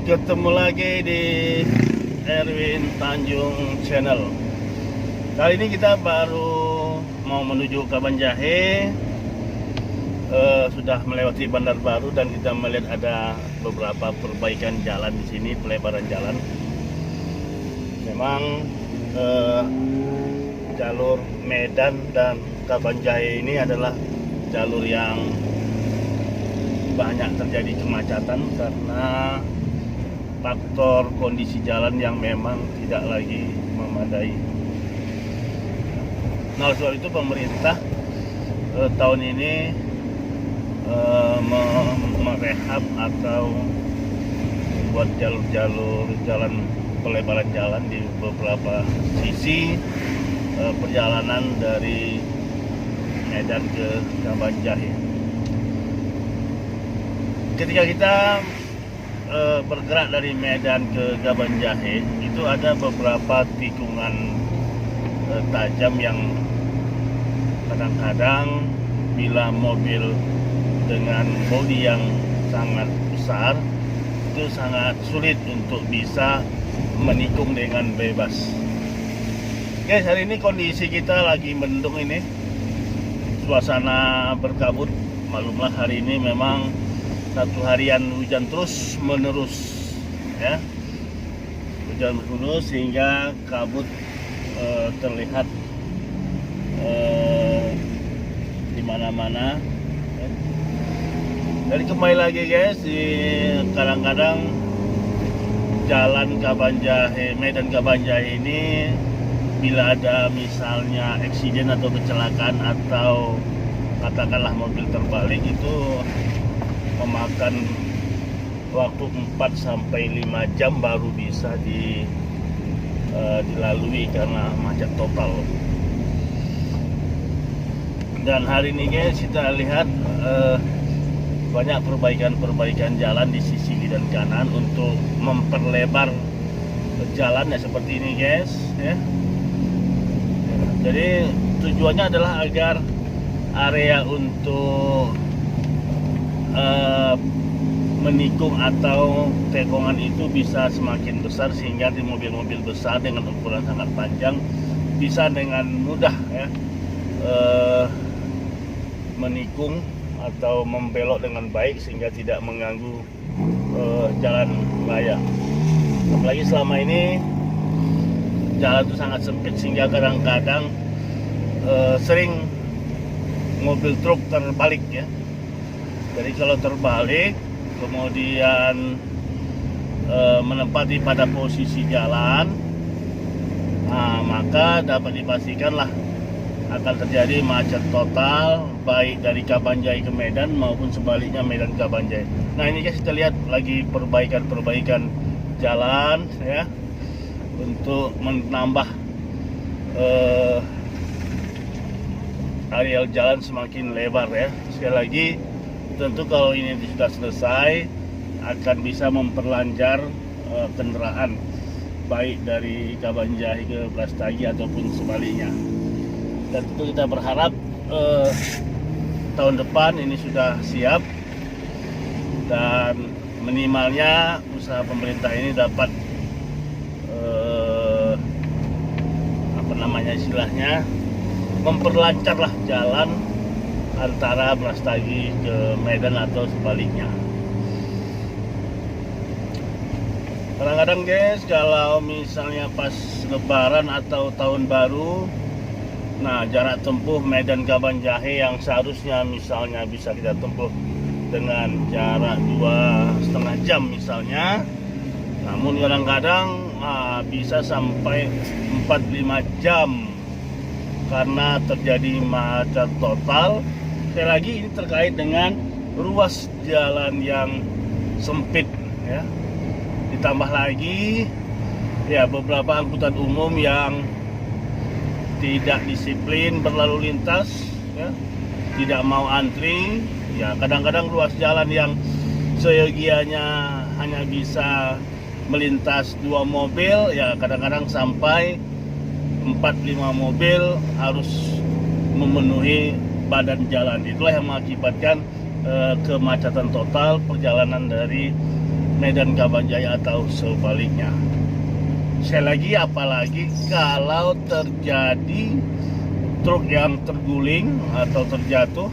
Ketemu lagi di Erwin Tanjung Channel. Kali ini kita baru mau menuju Kabanjahe. Sudah melewati Bandar Baru dan kita melihat ada beberapa perbaikan jalan di sini, pelebaran jalan. Memang jalur Medan dan Kabanjahe ini adalah jalur yang banyak terjadi kemacetan karena faktor kondisi jalan yang memang tidak lagi memadai. Nah, soal itu pemerintah tahun ini merehab atau membuat jalur-jalur jalan, pelebaran jalan di beberapa sisi perjalanan dari Medan ke Kabanjahe. Ketika kita bergerak dari Medan ke Kabanjahe, itu ada beberapa tikungan tajam yang kadang-kadang bila mobil dengan bodi yang sangat besar itu sangat sulit untuk bisa menikung dengan bebas. Guys, hari ini kondisi kita lagi mendung, ini suasana berkabut. Maklumlah hari ini memang satu harian hujan terus menerus, ya, hujan terus sehingga kabut terlihat di mana-mana. Jadi kembali lagi guys, kadang-kadang jalan Kabanjahe, Medan Kabanjahe ini bila ada misalnya eksiden atau kecelakaan atau katakanlah mobil terbalik, itu memakan waktu 4 sampai 5 jam baru bisa dilalui karena macet total. Dan hari ini guys, kita lihat banyak perbaikan jalan di sisi kiri dan kanan untuk memperlebar jalan ya, seperti ini guys, ya. Jadi tujuannya adalah agar area untuk menikung atau tekongan itu bisa semakin besar sehingga di mobil-mobil besar dengan ukuran sangat panjang bisa dengan mudah, ya, menikung atau membelok dengan baik sehingga tidak mengganggu jalan raya. Apalagi selama ini jalan itu sangat sempit sehingga kadang-kadang sering mobil truk terbalik, ya. Jadi kalau terbalik kemudian menempati pada posisi jalan, nah, maka dapat dipastikanlah akan terjadi macet total baik dari Kabanjahe ke Medan maupun sebaliknya Medan ke Kabanjahe. Nah, ini guys, kita lihat lagi perbaikan jalan, ya, untuk menambah areal jalan semakin lebar, ya. Sekali lagi, tentu kalau ini sudah selesai akan bisa memperlancar kendaraan baik dari Kabanjahe ke Brastagi ataupun sebaliknya. Dan tentu kita berharap tahun depan ini sudah siap dan minimalnya usaha pemerintah ini dapat istilahnya memperlancarlah jalan antara Brastagi ke Medan atau sebaliknya. Kadang-kadang guys, kalau misalnya pas Lebaran atau Tahun Baru, nah, jarak tempuh Medan Kabanjahe yang seharusnya misalnya bisa kita tempuh dengan jarak 2,5 jam misalnya, namun kadang-kadang bisa sampai 4-5 jam karena terjadi macet total. Sekali lagi, ini terkait dengan ruas jalan yang sempit, ya. Ditambah lagi, ya, beberapa angkutan umum yang tidak disiplin berlalu lintas, ya, tidak mau antri, ya. Kadang-kadang ruas jalan yang seyogianya hanya bisa melintas 2 mobil, ya, kadang-kadang sampai 4-5 mobil harus memenuhi badan jalan. Itulah yang mengakibatkan kemacetan total perjalanan dari Medan Kabanjaya atau sebaliknya. Sekali lagi, apalagi kalau terjadi truk yang terguling atau terjatuh,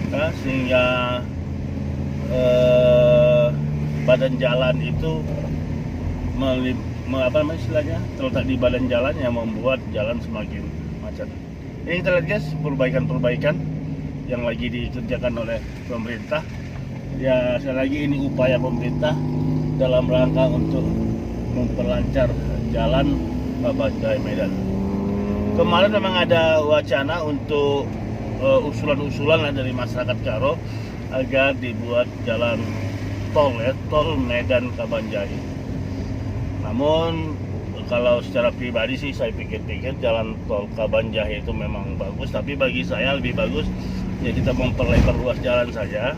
ya, sehingga badan jalan itu apa namanya istilahnya, terletak di badan jalan yang membuat jalan semakin macet. Ini kita lihat guys, perbaikan-perbaikan yang lagi dikerjakan oleh pemerintah. Ya, sekali lagi ini upaya pemerintah dalam rangka untuk memperlancar jalan Kabanjaya Medan. Kemarin memang ada wacana untuk usulan-usulan dari masyarakat Karo agar dibuat jalan tol, ya, tol Medan Kabanjaya. Namun kalau secara pribadi sih saya pikir-pikir jalan tol Kabanjaya itu memang bagus, tapi bagi saya lebih bagus ya kita memperlebar ruas jalan saja.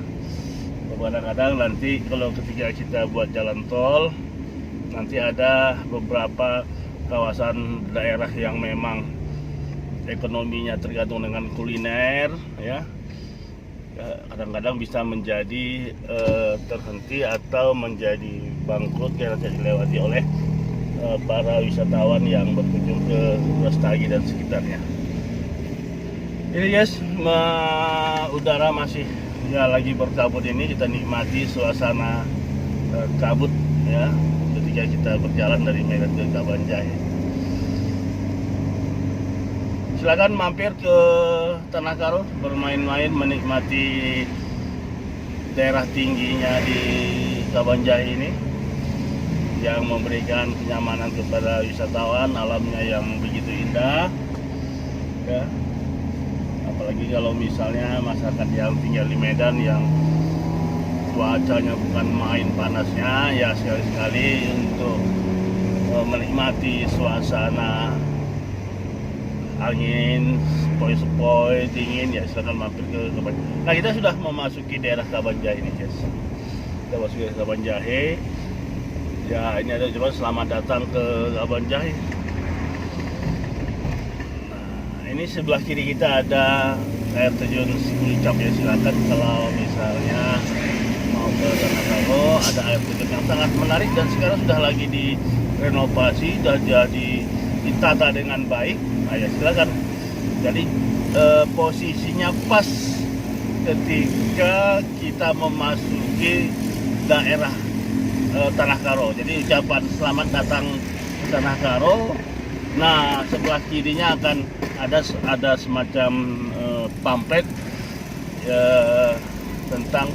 Kadang-kadang nanti kalau ketika kita buat jalan tol, nanti ada beberapa kawasan daerah yang memang ekonominya tergantung dengan kuliner, ya, kadang-kadang bisa menjadi terhenti atau menjadi bangkrut karena tidak dilewati oleh para wisatawan yang berkunjung ke Brastagi dan sekitarnya. Ini guys, udara masih ya lagi berkabut, ini kita nikmati suasana kabut, ya, ketika kita berjalan dari Medan ke Kabanjaya. Silakan mampir ke Tanah Karo, bermain-main, menikmati daerah tingginya di Kabanjaya ini yang memberikan kenyamanan kepada wisatawan, alamnya yang begitu indah, ya. Apalagi kalau misalnya masyarakat yang tinggal di Medan yang cuacanya bukan main panasnya, ya sekali-sekali untuk menikmati suasana angin sepoi-sepoi dingin, ya silakan mampir ke Kabanjaya. Nah, kita sudah memasuki daerah Kabanjaya ini guys. Kita masuk ke Kabanjaya. Ya, ini ada coba selamat datang ke Kabanjaya. Nah, ini sebelah kiri kita ada air terjun Sikulicap, ya, silakan kalau misalnya mau ke Tanah Karo, ada air terjun yang sangat menarik dan sekarang sudah lagi direnovasi, sudah jadi ditata dengan baik. Nah, ya silakan. Jadi posisinya pas ketika kita memasuki daerah Tanah Karo. Jadi ucapan selamat datang Tanah Karo. Nah, sebelah kirinya akan ada semacam pamflet tentang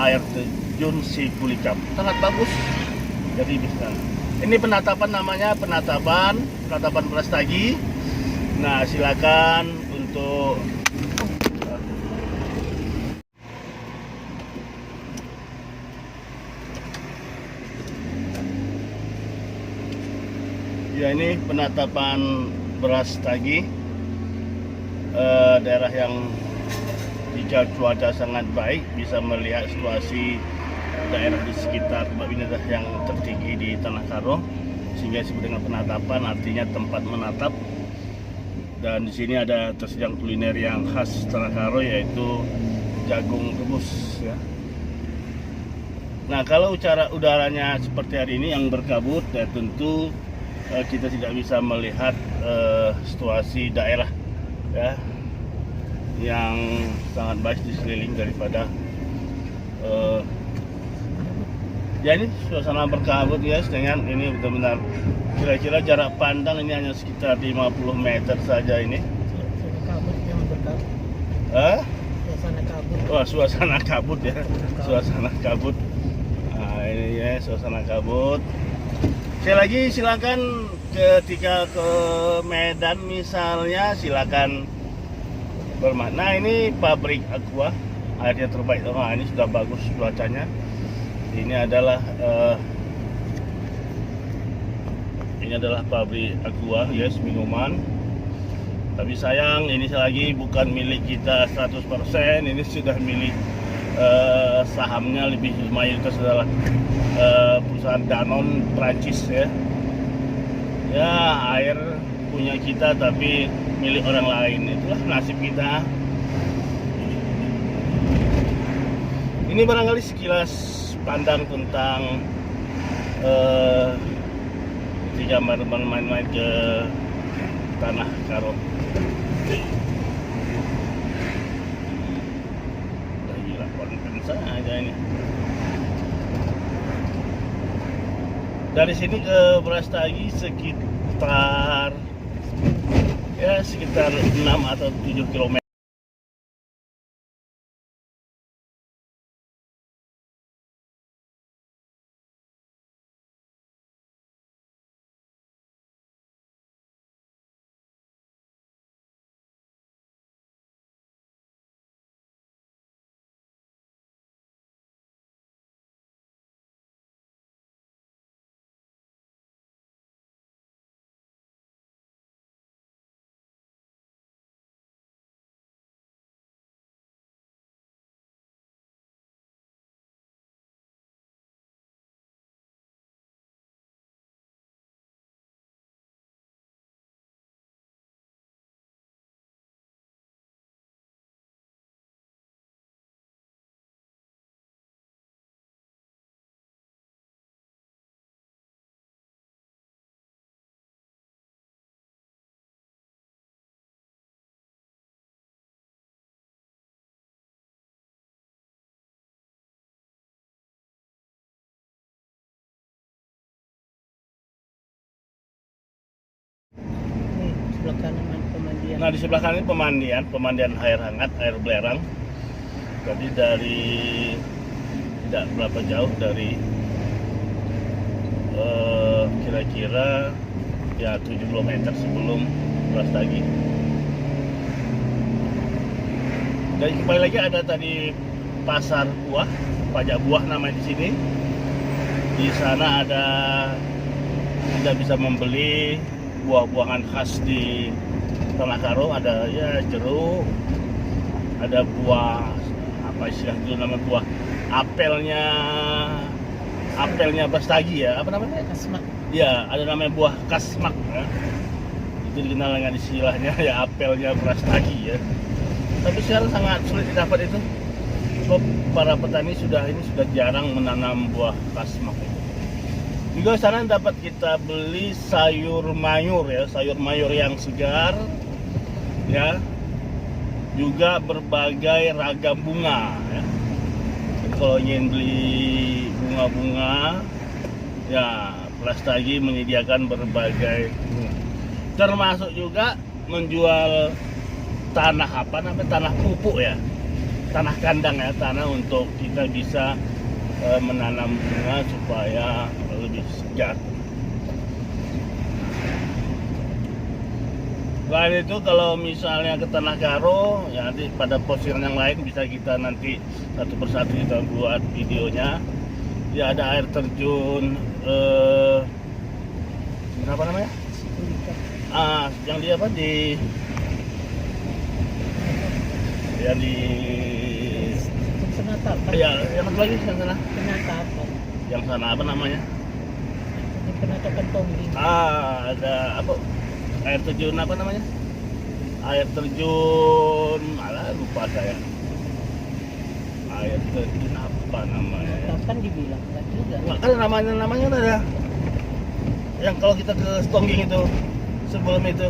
air terjun Sikulicap. Sangat bagus. Jadi bisa. Ini penatapan namanya, penatapan Brastagi. Nah, silakan untuk ya, ini penatapan Brastagi, daerah yang jika cuaca sangat baik bisa melihat situasi daerah di sekitar tempat wisata yang tertinggi di Tanah Karo, sehingga disebut dengan penatapan, artinya tempat menatap. Dan di sini ada tersedia kuliner yang khas Tanah Karo, yaitu jagung rebus, ya. Nah, kalau udaranya seperti hari ini yang berkabut, ya tentu kita tidak bisa melihat situasi daerah, ya, yang sangat baik di sekeliling daripada ya, ini suasana berkabut guys, dengan ini benar-benar kira-kira jarak pandang ini hanya sekitar 50 meter saja ini. Suasana kabut yang berkabut. Suasana kabut. Wah, suasana kabut, ya. Suasana kabut. Nah, ini ya suasana kabut. Sekali lagi silakan ketika ke Medan misalnya silakan bermain. Nah, ini pabrik Aqua, airnya terbaik. Nah, ini sudah bagus cuacanya. Ini adalah pabrik Aqua, yes, minuman. Tapi sayang ini lagi bukan milik kita 100%. Ini sudah milik sahamnya lebih mayoritas adalah perusahaan Danone Prancis, ya. Ya, air punya kita tapi milik orang lain. Itulah nasib kita. Ini barangkali sekilas pandang tentang eh, ketika main-main ke Tanah Karo. Gila, konten saja ini. Dari sini ke Brastagi sekitar 6 atau 7 km. Nih, sebelah kanan pemandian. Nah, di sebelah kanan ini pemandian air hangat, air belerang. Jadi dari tidak berapa jauh dari kira-kira ya 7 km sebelum Brastagi. Dan kembali lagi ada tadi pasar buah, pajak buah namanya di sini. Di sana ada kita bisa membeli buah-buahan khas di Tanah Karo, ada ya jeruk, ada buah apa istilah itu nama buah apelnya Brastagi ya, apa namanya? Kasmak. Ya, ada namanya buah kasmak ya. Itu dikenal dengan istilahnya ya apelnya Brastagi ya. Tapi sekarang sangat sulit didapat itu. Sebab para petani sudah jarang menanam buah kasmak itu. Juga sana dapat kita beli sayur mayur yang segar ya. Juga berbagai ragam bunga ya. Jadi kalau ingin beli bunga-bunga ya Brastagi menyediakan berbagai bunga. Termasuk juga menjual tanah tanah pupuk ya, tanah kandang ya, tanah untuk kita bisa menanam bunga supaya lebih segar. Selain itu kalau misalnya ke Tanah Karo ya nanti pada posisian yang lain bisa kita nanti satu persatu kita buat videonya. Ya ada air terjun apa namanya? Yang di apa yang di Penatapan. ya yang satu lagi yang sana. Penatapan. Yang sana apa namanya? Di penatapan Tongging. Ada apa? Air terjun apa namanya? Air terjun malah lupa saya. Air terjun apa namanya? Penatapan dibilang enggak juga. Nggak, kan namanya ada. Yang kalau kita ke Stongging itu sebelum itu.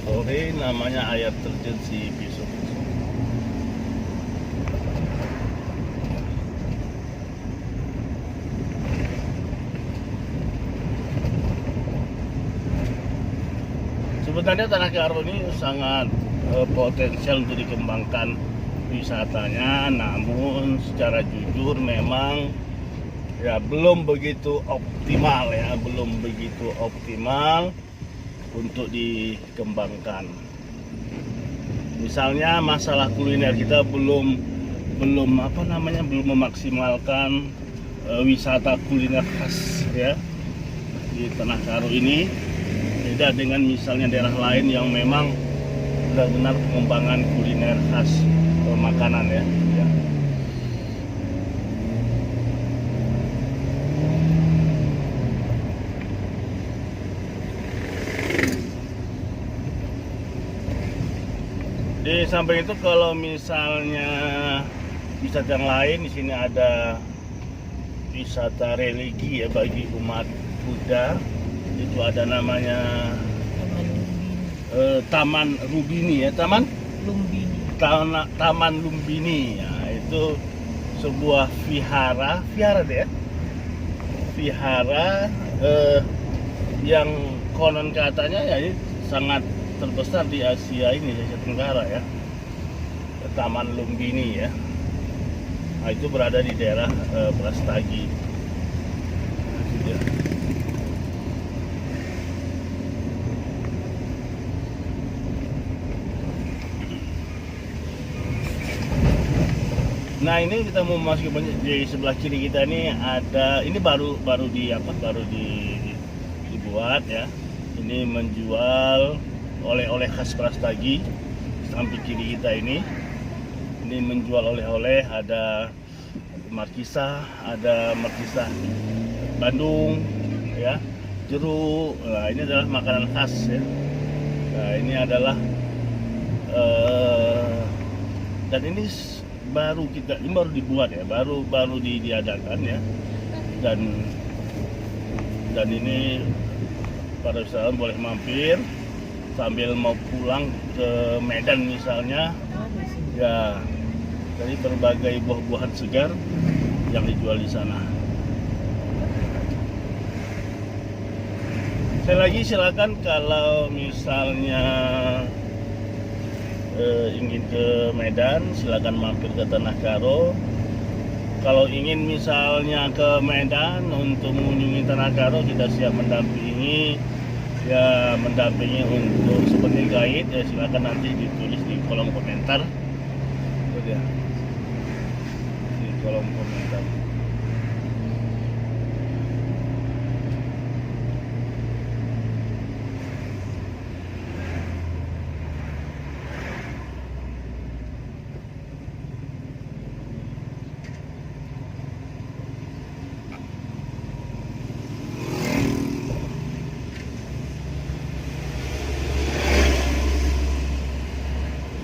Sorry, namanya air terjun si Pisuk. Sebenarnya Tanah Karo ini sangat potensial untuk dikembangkan wisatanya, namun secara jujur memang ya belum begitu optimal untuk dikembangkan. Misalnya masalah kuliner kita belum memaksimalkan wisata kuliner khas ya di Tanah Karo ini. Beda dengan misalnya daerah lain yang memang benar-benar pengembangan kuliner khas makanan ya. Di samping itu kalau misalnya wisata yang lain di sini ada wisata religi ya bagi umat Buddha. Itu ada namanya Taman Taman Lumbini. Rubini ya, Taman Lumbini. Taman Lumbini ya, itu sebuah vihara deh ya. Vihara yang konon katanya ya ini sangat terbesar di Asia ini, Asia Tenggara ya. Taman Lumbini ya. Nah, itu berada di daerah Brastagi. Itu dia. Nah, ini kita mau masuk di sebelah kiri kita ini ada, ini baru dibuat ya. Ini menjual oleh-oleh khas Brastagi. Samping kiri kita ini menjual oleh-oleh, ada markisa Bandung ya, jeruk. Nah, ini adalah makanan khas ya. Nah, ini adalah dan ini baru dibuat ya, baru diadakan ya, dan ini para wisatawan boleh mampir sambil mau pulang ke Medan misalnya ya, dari berbagai buah-buahan segar yang dijual di sana. Sekali lagi silakan kalau misalnya ingin ke Medan, silakan mampir ke Tanah Karo. Kalau ingin misalnya ke Medan untuk mengunjungi Tanah Karo, kita siap mendampingi untuk sebagai guide ya. Silakan nanti ditulis di kolom komentar ya, di kolom komentar.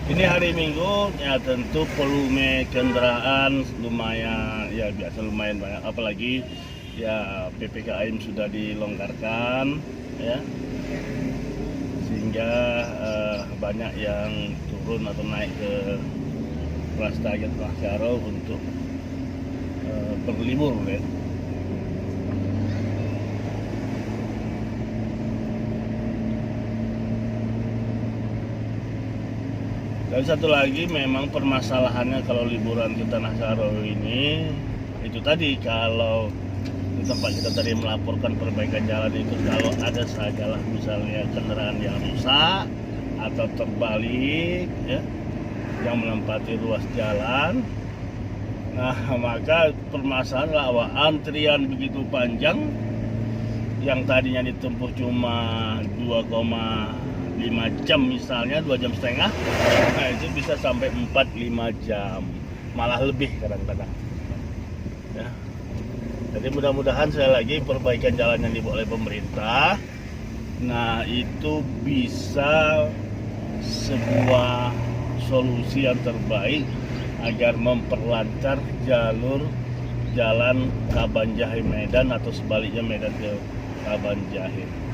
Ini hari Minggu ya, tentu volume kendaraan lumayan banyak, apalagi ya PPKM sudah dilonggarkan ya, sehingga banyak yang turun atau naik ke Brastagi Tanah Karo untuk berlibur ya. Dan satu lagi, memang permasalahannya kalau liburan ke Tanah Karo ini, itu tadi, kalau di tempat kita tadi melaporkan perbaikan jalan itu, kalau ada sajalah misalnya kendaraan yang rusak atau terbalik ya, yang menempati ruas jalan, nah maka permasalahan bahwa antrian begitu panjang yang tadinya ditempuh cuma 2,5 jam misalnya, 2,5 jam, nah itu bisa sampai 4-5 jam, malah lebih kadang-kadang ya. Jadi mudah-mudahan sekali lagi perbaikan jalan yang dibuat oleh pemerintah, nah itu bisa sebuah solusi yang terbaik agar memperlancar jalur jalan Kabanjahe Medan atau sebaliknya Medan ke Kabanjahe.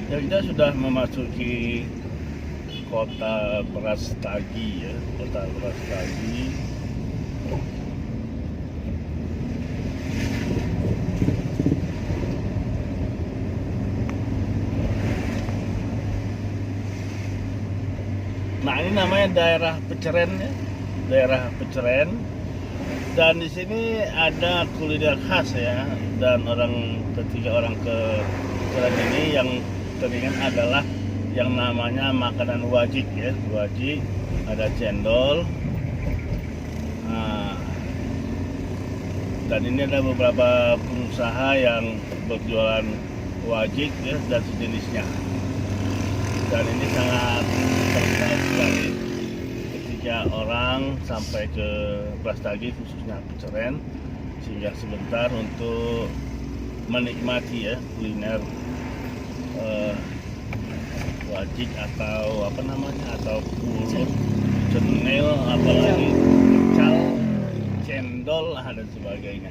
Ya, kita sudah memasuki kota Brastagi ya, kota Brastagi. Nah, ini namanya daerah Peceren ya. Daerah Peceren. Dan di sini ada kuliner khas ya. Dan ketiga orang ke Peceren ini yang teringat adalah yang namanya makanan wajik ya. Wajik, ada cendol. Nah, dan ini ada beberapa pengusaha yang berjualan wajik ya, dan sejenisnya. Dan ini sangat terkenal sekali ketika orang sampai ke Brastagi khususnya Peceren, sehingga sebentar untuk menikmati ya kuliner wajik atau apa namanya, atau pulut, cenil, apalagi pecal, cendol dan sebagainya.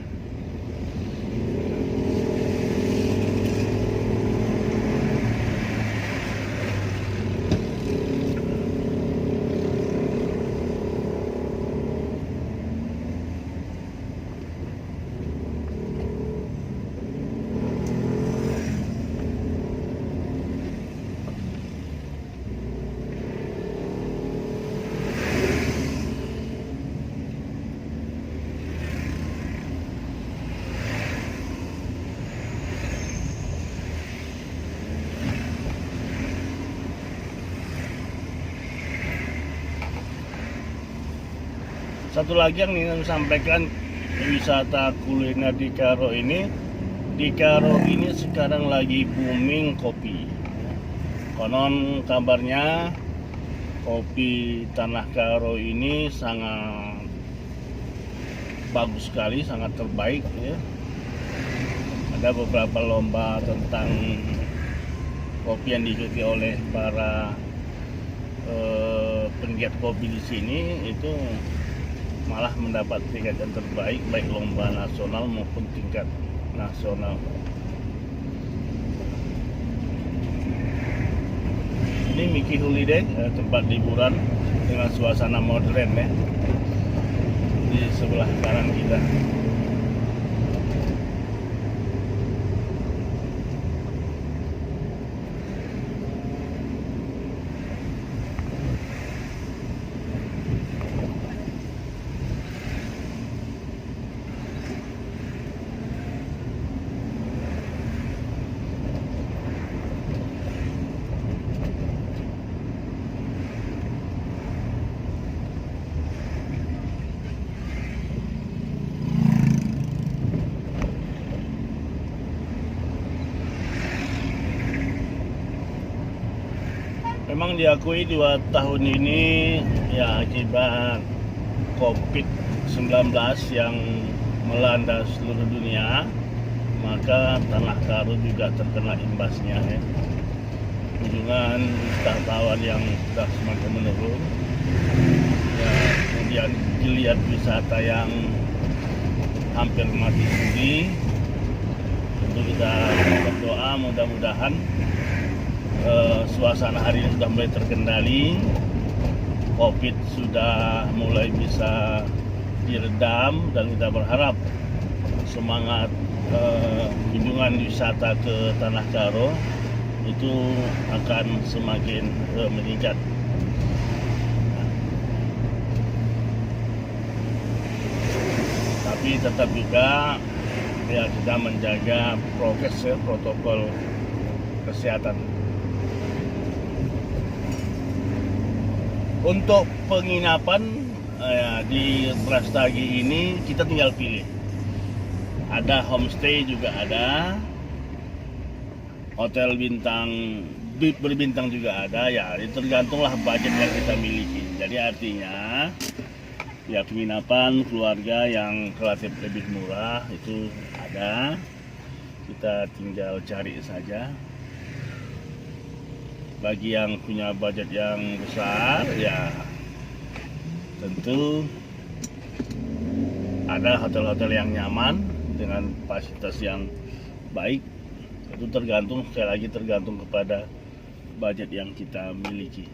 Satu lagi yang ingin saya sampaikan, wisata kuliner di Karo ini. Di Karo ini sekarang lagi booming kopi. Konon kabarnya kopi Tanah Karo ini sangat bagus sekali, sangat terbaik ya. Ada beberapa lomba tentang kopi yang diikuti oleh para penggiat kopi di sini, itu malah mendapat tingkat yang terbaik baik lomba nasional maupun tingkat nasional. Ini Mickey Holiday, tempat liburan dengan suasana modern ya, di sebelah kanan kita. Memang diakui 2 tahun ini ya, akibat COVID-19 yang melanda seluruh dunia, maka Tanah Karo juga terkena imbasnya ya. Kunjungan wisatawan yang sudah semakin menurun ya, kemudian geliat wisata yang hampir mati suri. Tentu kita berdoa mudah-mudahan suasana hari ini sudah mulai terkendali, COVID sudah mulai bisa diredam, dan kita berharap semangat kunjungan wisata ke Tanah Karo itu akan semakin meningkat. Tapi tetap juga ya kita menjaga prokes ya, protokol kesehatan. Untuk penginapan di Brastagi ini kita tinggal pilih. Ada homestay juga ada, hotel berbintang juga ada ya. Itu tergantunglah budget yang kita miliki. Jadi artinya ya penginapan keluarga yang relatif lebih murah itu ada. Kita tinggal cari saja. Bagi yang punya budget yang besar ya tentu ada hotel-hotel yang nyaman dengan fasilitas yang baik. Itu tergantung, sekali lagi tergantung kepada budget yang kita miliki.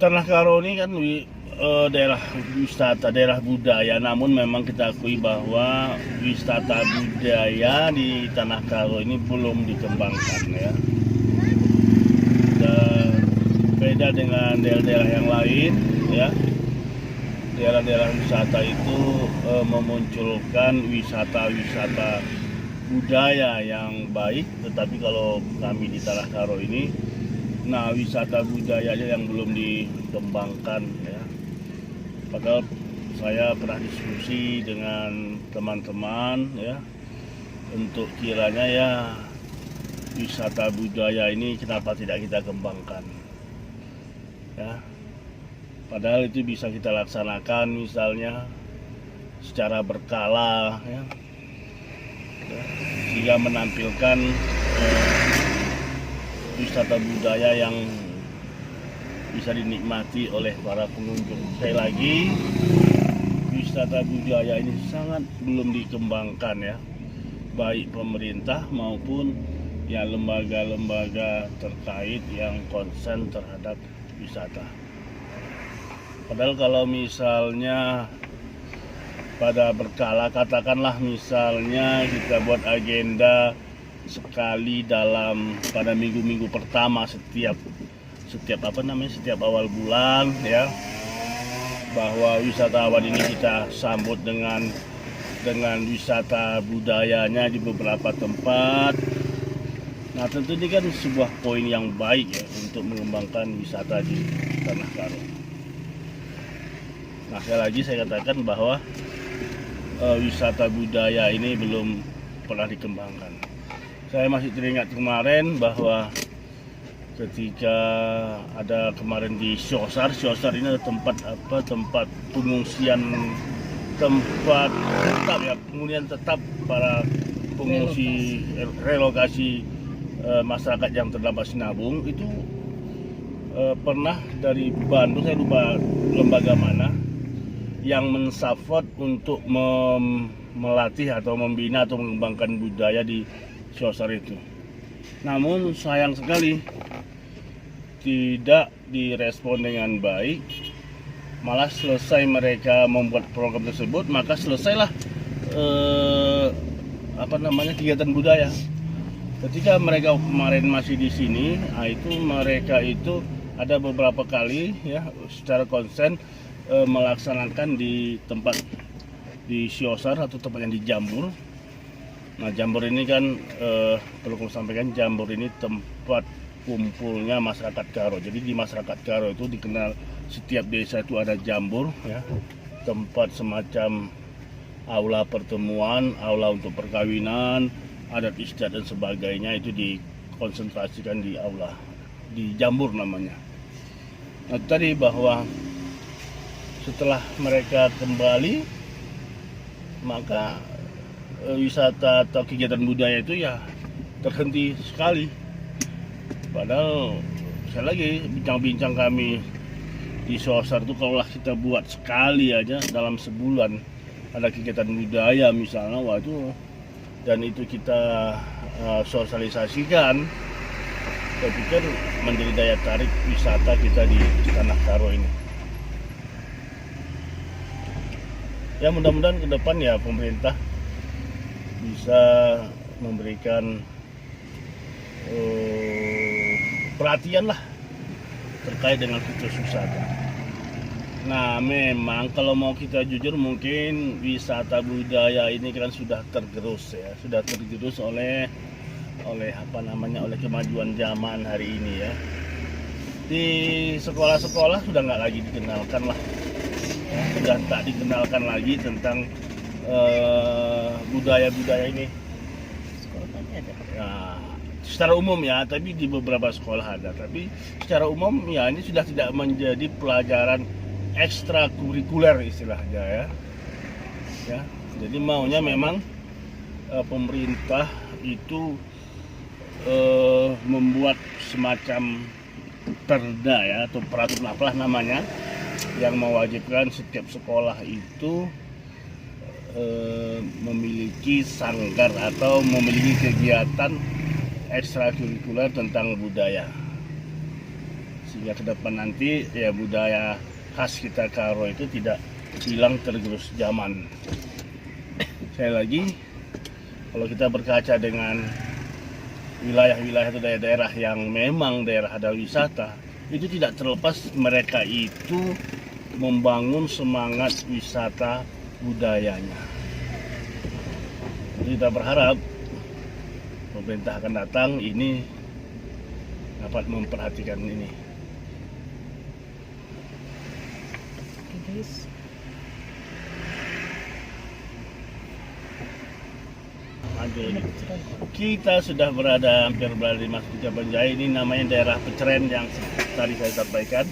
Tanah Karo ini kan daerah wisata, daerah budaya, namun memang kita akui bahwa wisata budaya di Tanah Karo ini belum dikembangkan ya. berbeda dengan daerah-daerah yang lain ya. Daerah-daerah wisata itu memunculkan wisata-wisata budaya yang baik, tetapi kalau kami di Tanah Karo ini, nah wisata budayanya yang belum dikembangkan ya. Padahal saya pernah diskusi dengan teman-teman ya, untuk kiranya ya wisata budaya ini kenapa tidak kita kembangkan ya. Padahal itu bisa kita laksanakan misalnya secara berkala ya, sehingga menampilkan wisata budaya yang bisa dinikmati oleh para pengunjung. Sekali lagi, wisata budaya ini sangat belum dikembangkan ya, baik pemerintah maupun ya lembaga-lembaga terkait yang konsen terhadap wisata. Padahal kalau misalnya pada berkala, katakanlah misalnya kita buat agenda sekali pada minggu-minggu pertama setiap setiap awal bulan ya, bahwa wisatawan ini kita sambut dengan wisata budayanya di beberapa tempat. Nah tentu ini kan sebuah poin yang baik ya untuk mengembangkan wisata di Tanah Karo. Nah sekali lagi saya katakan bahwa wisata budaya ini belum pernah dikembangkan. Saya masih teringat kemarin bahwa ketika ada kemarin di Syosar ini ada tempat pengungsian, tempat tetap ya, pengungsian tetap para pengungsi relokasi masyarakat yang terdampak sinabung itu pernah dari Bandung, saya lupa lembaga mana, yang mensupport untuk melatih atau membina atau mengembangkan budaya di Syosar itu. Namun sayang sekali tidak direspon dengan baik. Malah selesai mereka membuat program tersebut, maka selesailah kegiatan budaya. Ketika mereka kemarin masih di sini, mereka itu ada beberapa kali ya secara konsen melaksanakan di tempat di Syosar atau tempat yang di Jambur. Nah Jambur ini kan perlu saya sampaikan, Jambur ini tempat kumpulnya masyarakat Karo. Jadi di masyarakat Karo itu dikenal setiap desa itu ada Jambur ya, tempat semacam aula pertemuan, aula untuk perkawinan, adat istiadat dan sebagainya, itu dikonsentrasikan di aula di Jambur namanya. Nah tadi bahwa setelah mereka kembali, maka wisata atau kegiatan budaya itu ya terhenti sekali. Padahal sekali lagi bincang-bincang kami di Syosar itu, kalau kita buat sekali aja dalam sebulan ada kegiatan budaya misalnya, dan itu kita sosialisasikan, saya pikir menjadi daya tarik wisata kita di Tanah Karo ini. Ya mudah-mudahan ke depan ya pemerintah bisa memberikan perhatian lah terkait dengan situs wisata. Nah memang kalau mau kita jujur, mungkin wisata budaya ini kan sudah tergerus oleh kemajuan zaman hari ini ya. Di sekolah-sekolah sudah nggak lagi dikenalkan lah, sudah tak dikenalkan lagi tentang budaya-budaya ini. Nah, secara umum ya, tapi di beberapa sekolah ada. Tapi secara umum ya ini sudah tidak menjadi pelajaran ekstrakurikuler istilahnya ya. Jadi maunya memang pemerintah itu membuat semacam perda ya, atau peraturan apalah namanya, yang mewajibkan setiap sekolah itu memiliki sanggar atau memiliki kegiatan ekstrakurikuler tentang budaya, sehingga ke depan nanti ya budaya khas kita Karo itu tidak hilang tergerus zaman. Sekali lagi, kalau kita berkaca dengan wilayah-wilayah atau daerah-daerah yang memang daerah ada wisata, itu tidak terlepas mereka itu membangun semangat wisata budayanya. Jadi kita berharap pemerintah akan datang ini dapat memperhatikan ini. Oke guys. Kita sudah hampir berada di Masjid Kabanjaya. Ini namanya daerah Peceren yang tadi saya sampaikan.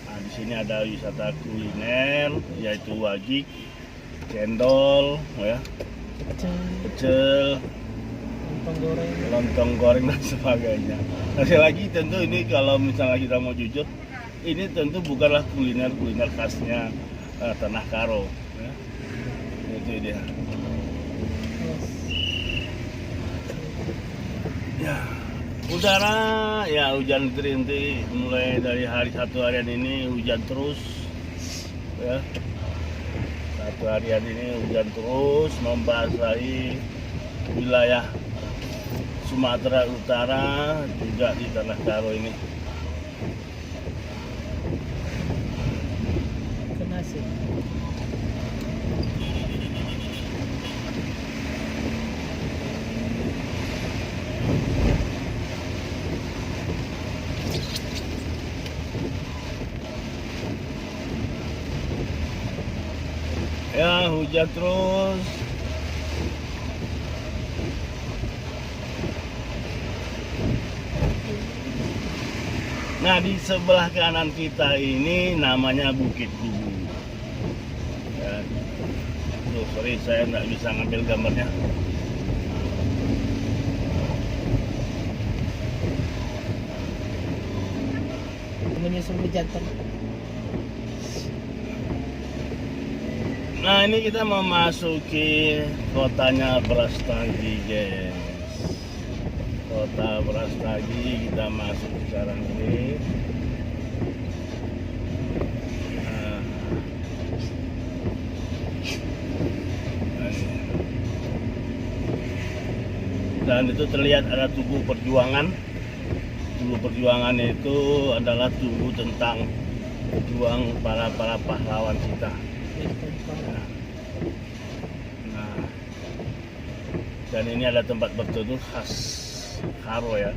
Nah, di sini ada wisata kuliner yaitu wajik, cendol, ya, pecel, lontong goreng dan sebagainya. Sekali lagi tentu ini kalau misalnya kita mau jujur, ini tentu bukanlah kuliner khasnya Tanah Karo. Ya. Itu dia. Ya, udara ya hujan rintik mulai dari satu harian ini hujan terus, ya. Satu harian ini hujan terus membasahi wilayah Sumatera Utara juga di Tanah Karo ini. Nasi. Ya, hujan terus. Nah, di sebelah kanan kita ini namanya Bukit Kubu. Ya. Tuh, sorry saya nggak bisa ngambil gambarnya. Menyusul jantan. Nah, ini kita memasuki kotanya Brastagi, guys. Kota Brastagi kita masuk sekarang ini. Dan itu terlihat ada Tugu Perjuangan. Tugu Perjuangan itu adalah tugu tentang berjuang para pahlawan kita. Nah, dan ini ada tempat berteduh khas Karo, ya,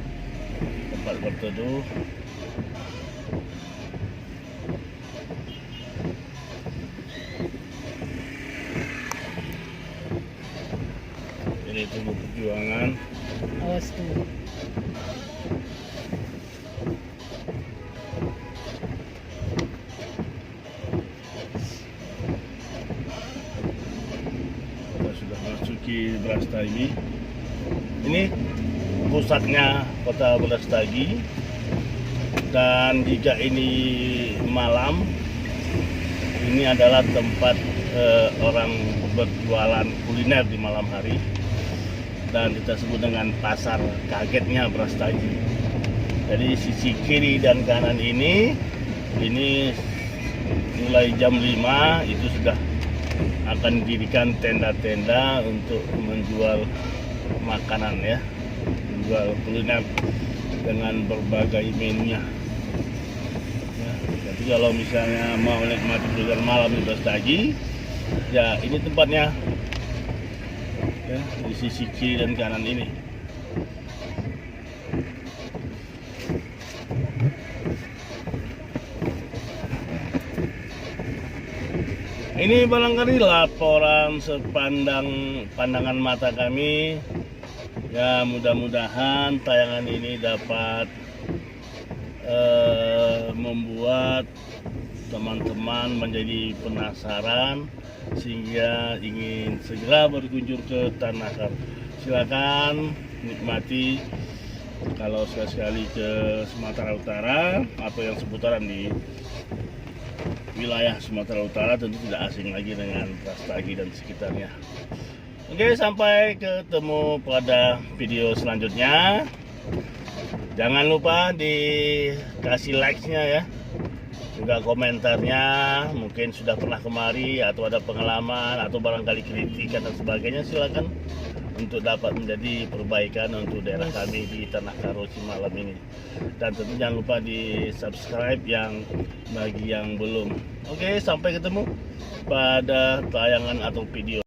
tempat berteduh. Ini Tugu Perjuangan. Awas tuh. Brastagi. Ini pusatnya kota Brastagi, dan jika ini malam, ini adalah tempat orang berjualan kuliner di malam hari, dan kita sebut dengan pasar kagetnya Brastagi. Jadi sisi kiri dan kanan ini mulai jam 5 itu sudah akan didirikan tenda-tenda untuk menjual makanan, ya, menjual kuliner dengan berbagai menunya. Ya, jadi kalau misalnya mau menikmati kuliner malam di Brastagi, ya ini tempatnya, ya, di sisi kiri dan kanan ini. Ini barangkali laporan pandangan mata kami. Ya, mudah-mudahan tayangan ini dapat membuat teman-teman menjadi penasaran sehingga ingin segera berkunjung ke Tanah Karo. Silakan nikmati. Kalau sekali-sekali ke Sumatera Utara atau yang seputaran di wilayah Sumatera Utara, tentu tidak asing lagi dengan Brastagi dan sekitarnya. Oke, sampai ketemu pada video selanjutnya. Jangan lupa dikasih like-nya, ya, juga komentarnya, mungkin sudah pernah kemari atau ada pengalaman atau barangkali kritikan dan sebagainya, silakan untuk dapat menjadi perbaikan untuk daerah kami di Tanah Karo malam ini. Dan tentu jangan lupa di subscribe yang bagi yang belum. Oke, sampai ketemu pada tayangan atau video